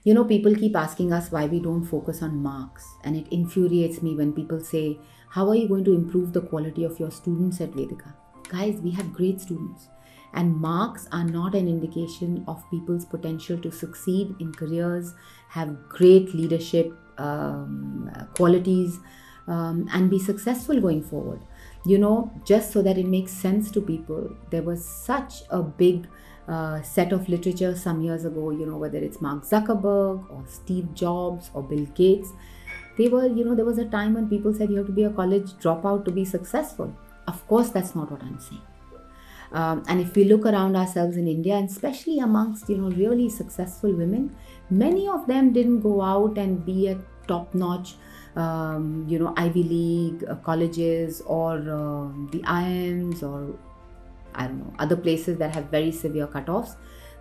People keep asking us why we don't focus on marks, and it infuriates me when people say, how are you going to improve the quality of your students at Vedica? Guys, we have great students, and marks are not an indication of people's potential to succeed in careers, have great leadership qualities, and be successful going forward. Just so that it makes sense to people, there was such a big set of literature some years ago, whether it's Mark Zuckerberg or Steve Jobs or Bill Gates. There was a time when people said you have to be a college dropout to be successful. Of course, that's not what I'm saying. And if we look around ourselves in India, and especially amongst, really successful women, many of them didn't go out and be at top-notch, Ivy League colleges or the IIMs or I don't know, other places that have very severe cutoffs.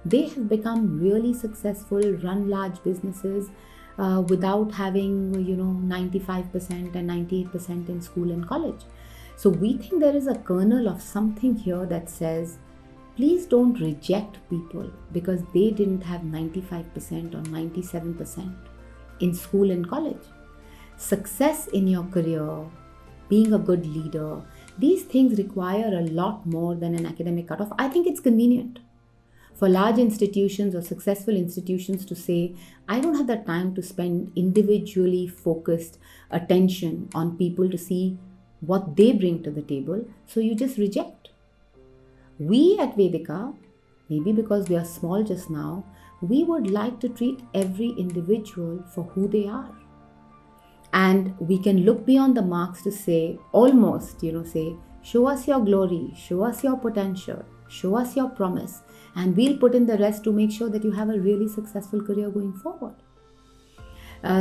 They have become really successful, run large businesses without having, 95% and 98% in school and college. So we think there is a kernel of something here that says, please don't reject people because they didn't have 95% or 97% in school and college. Success in your career, being a good leader, these things require a lot more than an academic cutoff. I think it's convenient for large institutions or successful institutions to say, I don't have the time to spend individually focused attention on people to see what they bring to the table, so you just reject. We at Vedica, maybe because we are small just now, we would like to treat every individual for who they are. And we can look beyond the marks to say, almost, say, show us your glory, show us your potential, show us your promise, and we'll put in the rest to make sure that you have a really successful career going forward.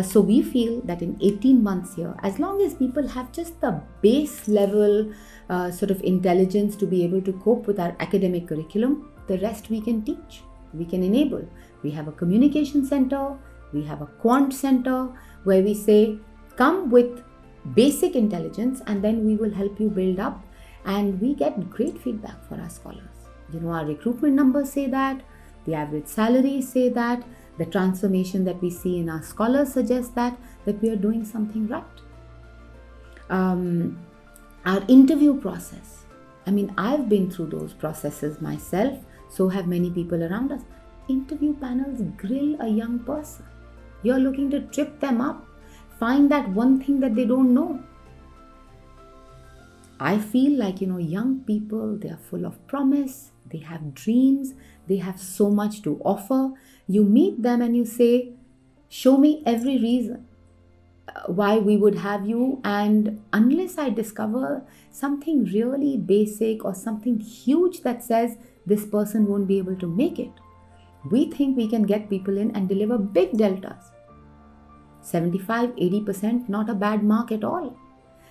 So we feel that in 18 months here, as long as people have just the base level sort of intelligence to be able to cope with our academic curriculum, the rest we can teach, we can enable. We have a communication center, we have a quant center where we say, come with basic intelligence and then we will help you build up, and we get great feedback for our scholars. Our recruitment numbers say that, the average salaries say that, the transformation that we see in our scholars suggests that we are doing something right. Our interview process, I've been through those processes myself, so have many people around us. Interview panels grill a young person. You're looking to trip them up, find that one thing that they don't know. I feel like, young people, they are full of promise, they have dreams, they have so much to offer. You meet them and you say, show me every reason why we would have you, and unless I discover something really basic or something huge that says this person won't be able to make it, we think we can get people in and deliver big deltas. 75-80%, not a bad mark at all.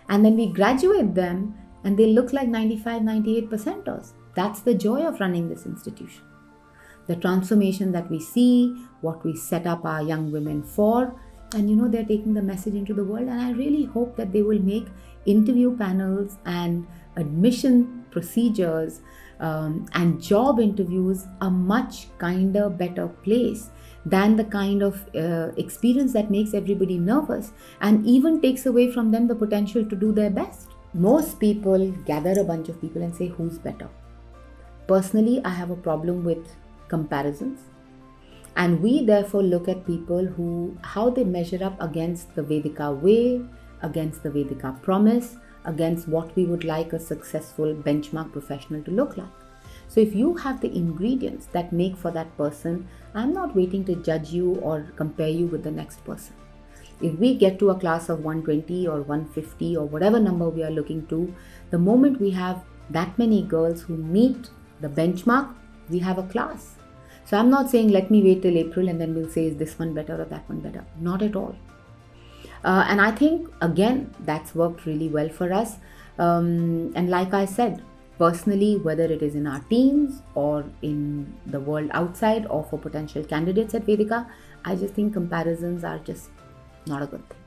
And then we graduate them and they look like 95-98%ers. That's the joy of running this institution. The transformation that we see, what we set up our young women for, and they're taking the message into the world, and I really hope that they will make interview panels and admission procedures and job interviews a much kinder, better place than the kind of experience that makes everybody nervous and even takes away from them the potential to do their best. Most people gather a bunch of people and say, who's better? Personally, I have a problem with comparisons. And we therefore look at people how they measure up against the Vedica way, against the Vedica promise, against what we would like a successful benchmark professional to look like. So if you have the ingredients that make for that person, I'm not waiting to judge you or compare you with the next person. If we get to a class of 120 or 150 or whatever number we are looking to, the moment we have that many girls who meet the benchmark, we have a class. So I'm not saying let me wait till April and then we'll say is this one better or that one better. Not at all. And I think, again, that's worked really well for us. And like I said, personally, whether it is in our teams or in the world outside or for potential candidates at Vedica, I just think comparisons are just not a good thing.